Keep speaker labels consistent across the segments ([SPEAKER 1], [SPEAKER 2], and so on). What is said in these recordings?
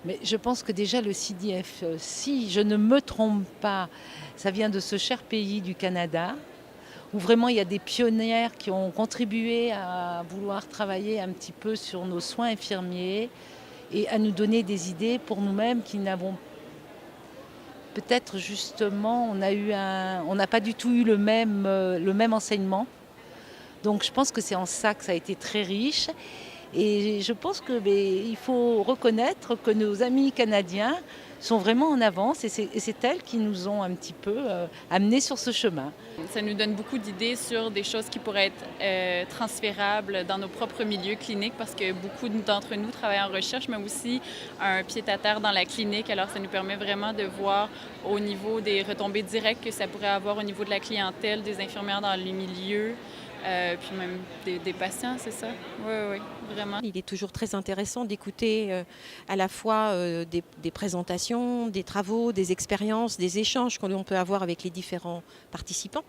[SPEAKER 1] Mais je pense que déjà le CDF, si je ne me trompe pas, ça vient de ce cher pays du Canada, où vraiment il y a des pionnières qui ont contribué à vouloir travailler un petit peu sur nos soins infirmiers et à nous donner des idées pour nous-mêmes qui n'avons peut-être justement, on n'a pas du tout eu le même enseignement. Donc je pense que c'est en ça que ça a été très riche. Et je pense que il faut reconnaître que nos amis canadiens sont vraiment en avance et c'est elles qui nous ont un petit peu amenés sur ce chemin.
[SPEAKER 2] Ça nous donne beaucoup d'idées sur des choses qui pourraient être transférables dans nos propres milieux cliniques parce que beaucoup d'entre nous travaillent en recherche, mais aussi un pied-à-terre dans la clinique. Alors, ça nous permet vraiment de voir au niveau des retombées directes que ça pourrait avoir au niveau de la clientèle, des infirmières dans les milieux, puis même des patients, c'est ça? Oui, oui, vraiment.
[SPEAKER 3] Il est toujours très intéressant d'écouter à la fois des présentations, des travaux, des expériences, des échanges que l'on peut avoir avec les différents participants,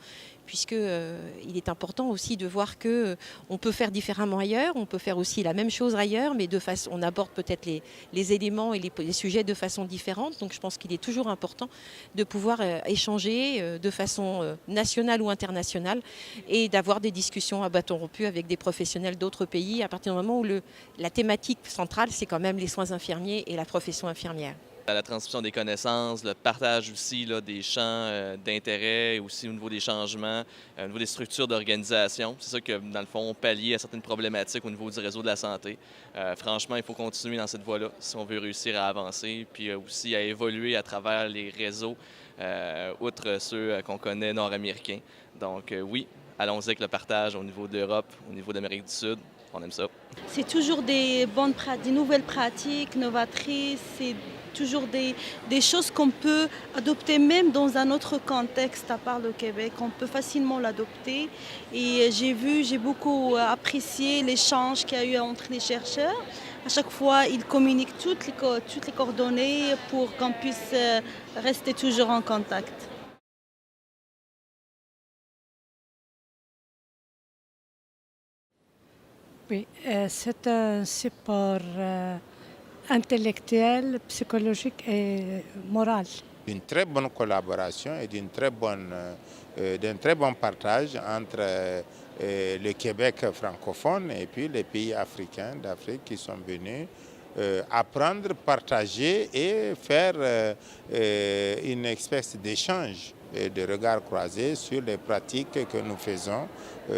[SPEAKER 3] puisque il est important aussi de voir que on peut faire différemment ailleurs, on peut faire aussi la même chose ailleurs, mais on aborde peut-être les éléments et les sujets de façon différente. Donc je pense qu'il est toujours important de pouvoir échanger de façon nationale ou internationale et d'avoir des discussions à bâton rompu avec des professionnels d'autres pays à partir du moment où la thématique centrale, c'est quand même les soins infirmiers et la profession infirmière.
[SPEAKER 4] La transmission des connaissances, le partage aussi là, des champs d'intérêt, aussi au niveau des changements, au niveau des structures d'organisation. C'est ça que, dans le fond, on pallie à certaines problématiques au niveau du réseau de la santé. Franchement, il faut continuer dans cette voie-là si on veut réussir à avancer, puis aussi à évoluer à travers les réseaux, outre ceux qu'on connaît nord-américains. Donc oui, allons-y avec le partage au niveau de l'Europe, au niveau d'Amérique du Sud. On aime ça.
[SPEAKER 5] C'est toujours des nouvelles pratiques novatrices, c'est toujours des choses qu'on peut adopter même dans un autre contexte à part le Québec. On peut facilement l'adopter. Et j'ai beaucoup apprécié l'échange qu'il y a eu entre les chercheurs. À chaque fois, ils communiquent toutes les coordonnées pour qu'on puisse rester toujours en contact.
[SPEAKER 6] Oui, c'est un support intellectuel, psychologique et moral.
[SPEAKER 7] Une très bonne collaboration et d'un très bon partage entre le Québec francophone et puis les pays africains d'Afrique qui sont venus apprendre, partager et faire une espèce d'échange et de regard croisé sur les pratiques que nous faisons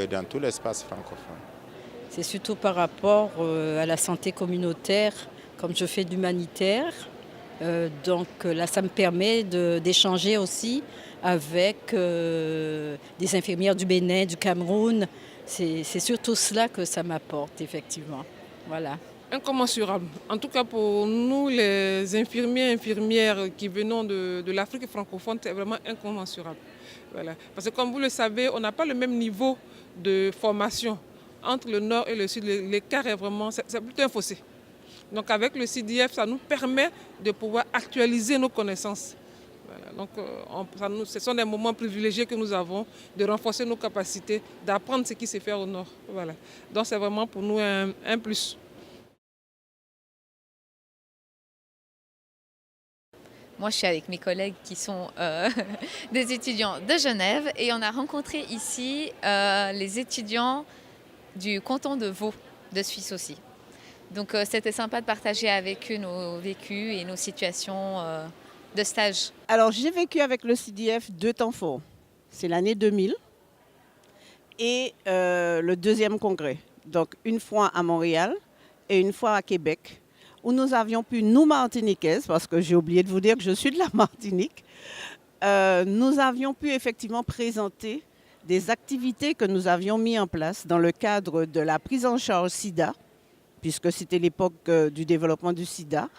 [SPEAKER 7] dans tout l'espace francophone.
[SPEAKER 8] C'est surtout par rapport à la santé communautaire, comme je fais de l'humanitaire. Donc là, ça me permet d'échanger aussi avec des infirmières du Bénin, du Cameroun. C'est surtout cela que ça m'apporte, effectivement. Voilà.
[SPEAKER 9] Incommensurable. En tout cas, pour nous, les infirmières qui venons de l'Afrique francophone, c'est vraiment incommensurable. Voilà. Parce que comme vous le savez, on n'a pas le même niveau de formation. Entre le nord et le sud, l'écart est vraiment, c'est plutôt un fossé. Donc avec le CDF, ça nous permet de pouvoir actualiser nos connaissances. Voilà. Donc ce sont des moments privilégiés que nous avons de renforcer nos capacités, d'apprendre ce qui se fait au nord. Voilà. Donc c'est vraiment pour nous un plus.
[SPEAKER 10] Moi, je suis avec mes collègues qui sont des étudiants de Genève et on a rencontré ici les étudiants du canton de Vaud, de Suisse aussi. Donc c'était sympa de partager avec eux nos vécus et nos situations de stage.
[SPEAKER 11] Alors j'ai vécu avec le CDF 2 temps forts. C'est l'année 2000 et le deuxième congrès. Donc une fois à Montréal et une fois à Québec, où nous avions pu, nous Martiniquaises, parce que j'ai oublié de vous dire que je suis de la Martinique, nous avions pu effectivement présenter des activités que nous avions mis en place dans le cadre de la prise en charge SIDA, puisque c'était l'époque du développement du SIDA.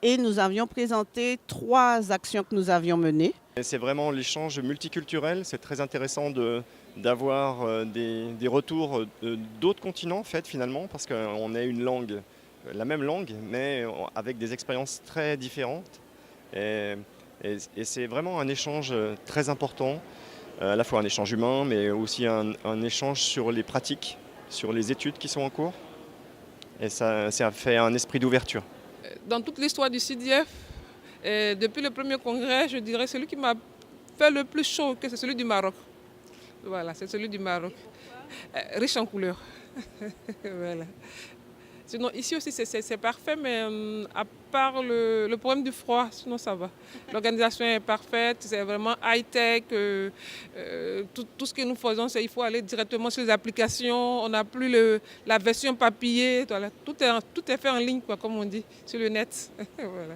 [SPEAKER 11] Et nous avions présenté 3 actions que nous avions menées.
[SPEAKER 12] C'est vraiment l'échange multiculturel. C'est très intéressant d'avoir des retours d'autres continents, en fait, finalement, parce qu'on a une langue, la même langue, mais avec des expériences très différentes. Et c'est vraiment un échange très important. À la fois un échange humain, mais aussi un échange sur les pratiques, sur les études qui sont en cours. Et ça fait un esprit d'ouverture.
[SPEAKER 9] Dans toute l'histoire du CDF, depuis le premier congrès, je dirais celui qui m'a fait le plus chaud, c'est celui du Maroc. Voilà, c'est celui du Maroc. Riche en couleurs. Voilà. Sinon, ici aussi, c'est parfait, mais à part le problème du froid, sinon ça va. L'organisation est parfaite, c'est vraiment high-tech. Tout ce que nous faisons, il faut aller directement sur les applications. On n'a plus la version papier. Voilà. Tout est fait en ligne, quoi, comme on dit, sur le net. Voilà.